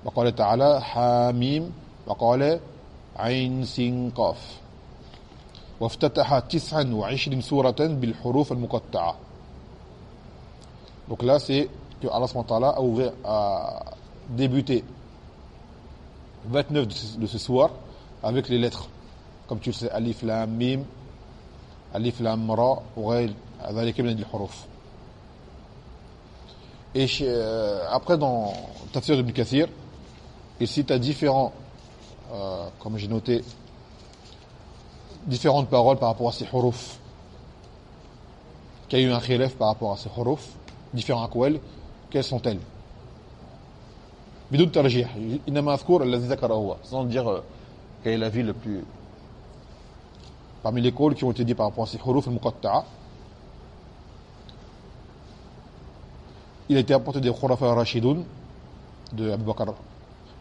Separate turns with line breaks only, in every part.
وقال تعالى حاميم وقال عين سين قاف وافتتح 29 سورة بالحروف المقطعة. Donc là c'est que Allah subhanahu wa ta'ala a ouvert, a débuté 29 de ce soir avec les lettres, comme tu le sais, alif lam mim, alif lam ra, وغير ذلك من الحروف. Et après dans Tafsir ibn Kathir, il cite à différents, comme j'ai noté, différentes paroles par rapport à ces huruf, qu'il y a eu un khilaf par rapport à ces huruf, différents aqwal, quelles sont-elles? بدون ترجيح إنما أذكر الذي ذكره هو, sans dire quelle est la vie le plus parmi les qawls qui ont été dit par rapport à ces huruf al-muqatta'a. Il a été apporté des khurafa rashidun de Abu Bakr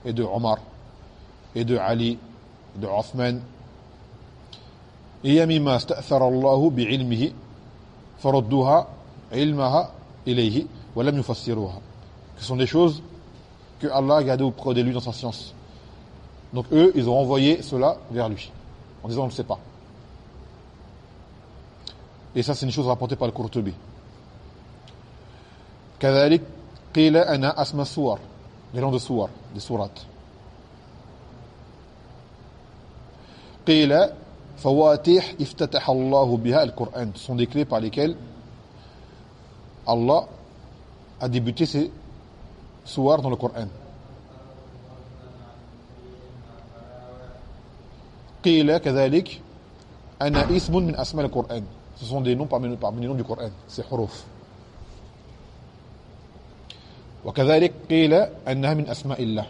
et de Omar et de Ali de Othman. Et mimma sta'thara Allah bi'ilmihi faradduha ilmaha ilayhi wa lam yufassiruha. Ce sont des choses que Allah a gardées auprès de lui dans sa science. Donc eux, ils ont envoyé cela vers lui en disant on ne sait pas. Et ça c'est une chose rapportée par le Qurtubi. كذلك قيل أنا أسمى السور, les noms de suwar, des sourates. قيل فواتيح افتتح الله بها القرآن, ce sont des clés par lesquelles Allah a débuté ces suwar dans le Coran. قيل كذلك أنا اسم من أسماء القرآن, ce sont des noms parmi les noms du Coran, c'est huruf. وكذلك قيل أنها من أسماء الله,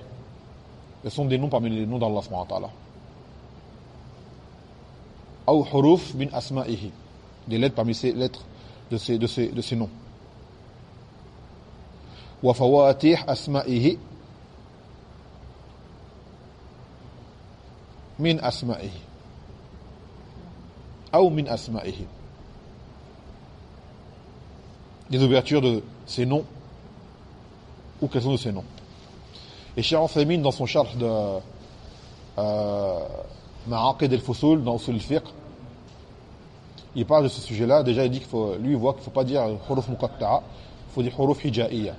ce sont des noms parmi les noms d'Allah subhanahu wa ta'ala. أو حروف من أسمائه, des lettres parmi ces lettres de ces noms. وفواتيح أسمائه من أسمائه أو من أسمائه, des ouvertures de ces noms ou quels sont de ces noms. Et Cheikh Uthaymin dans son charh de Ma'aqid al-Fusul dans Usul al-Fiqh, il parle de ce sujet-là. Déjà il dit qu'il faut, lui il voit qu'il ne faut pas dire huruf muqatta'a, il faut dire huruf hija'iyya.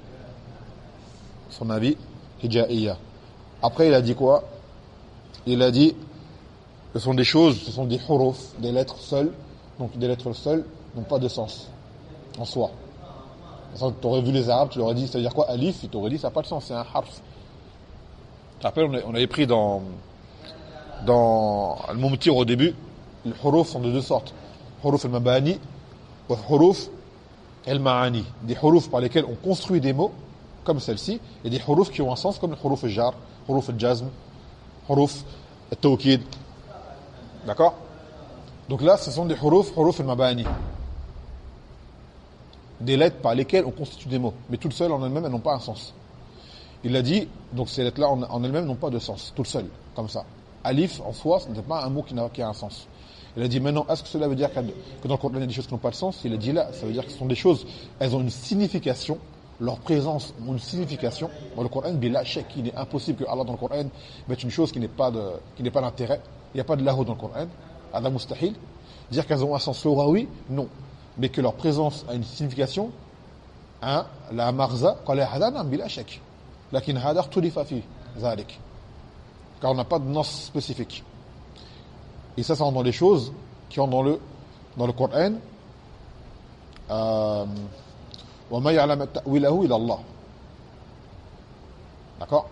Son avis, hija'iyya. Après il a dit quoi? Il a dit ce sont des choses, ce sont des huruf, des lettres seules, donc des lettres seules n'ont pas de sens en soi. Tu aurais vu les Arabes, tu leur aurais dit, ça veut dire quoi alif, ils t'auraient dit ça n'a pas de sens, c'est un harf. Tu te rappelles, on avait pris dans Al-Mumtir au début, les huruf sont de deux sortes. Huruf al-mabani ou huruf al-ma'ani. Des huruf par lesquels on construit des mots, comme celle-ci, et des huruf qui ont un sens, comme le huruf al-jar, huruf al-jazm, huruf al-tawkid. D'accord? Donc là, ce sont des huruf al-mabani. Des lettres par lesquelles on constitue des mots. Mais toutes seules en elles-mêmes, elles n'ont pas un sens. Il a dit, donc ces lettres-là en elles-mêmes n'ont pas de sens, toutes seules, comme ça. Alif, en soi, ce n'est pas un mot qui a un sens. Il a dit, maintenant, est-ce que cela veut dire que dans le Coran, il y a des choses qui n'ont pas de sens? Il a dit là, ça veut dire que ce sont des choses, elles ont une signification, leur présence a une signification. Dans le Coran, bila shak, il est impossible que Allah dans le Coran mette une chose qui n'est pas d'intérêt. Il n'y a pas de lahu dans le Coran. Ada mustahil. Dire qu'elles ont un sens oui, non. Mais que leur présence a une signification, hein, la marza, qala hada nam bila shak. Lakin hada ikhtulifa fi zalik. Car on n'a pas de nos spécifique. Et ça rentre dans les choses qui rentrent dans le Coran. Wa ma ya'lamu ta'wilahu illa Allah. D'accord?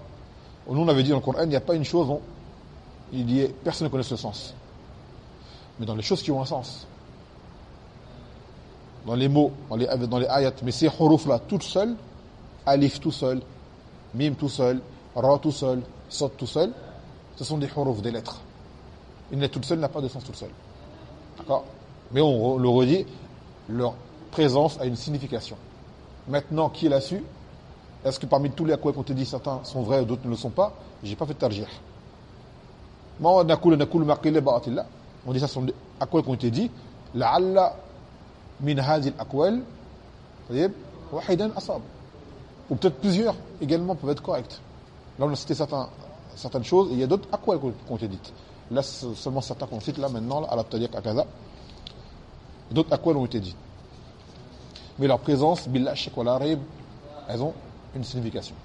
Nous on avait dit dans le Coran, il n'y a pas une chose dont personne ne connaît le sens. Mais dans les choses qui ont un sens, dans les mots, dans les ayats, mais ces huruf-là, toutes seules, alif tout seul, mim tout seul, ra tout seul, sod tout seul, ce sont des huruf, des lettres. Une lettre toute seule n'a pas de sens toute seule. D'accord? Mais on le redit, leur présence a une signification. Maintenant, qui l'a su? Est-ce que parmi tous les aqwal qu'on te dit, certains sont vrais, d'autres ne le sont pas? J'ai pas fait de tarjih. On dit ça, ce sont des aqwal qui ont été dit. La'alla min hadhihi al-aqwal, wahidan asab. Ou peut-être plusieurs également peuvent être corrects. Là, on a cité certaines choses, et il y a d'autres aqwal qui ont été dites. Là, c'est seulement certains qu'on cite là maintenant, à la Tariq à Kaza. D'autres aqwal ont été dites. Mais leur présence, billah, shak wa la rayb, elles ont une signification.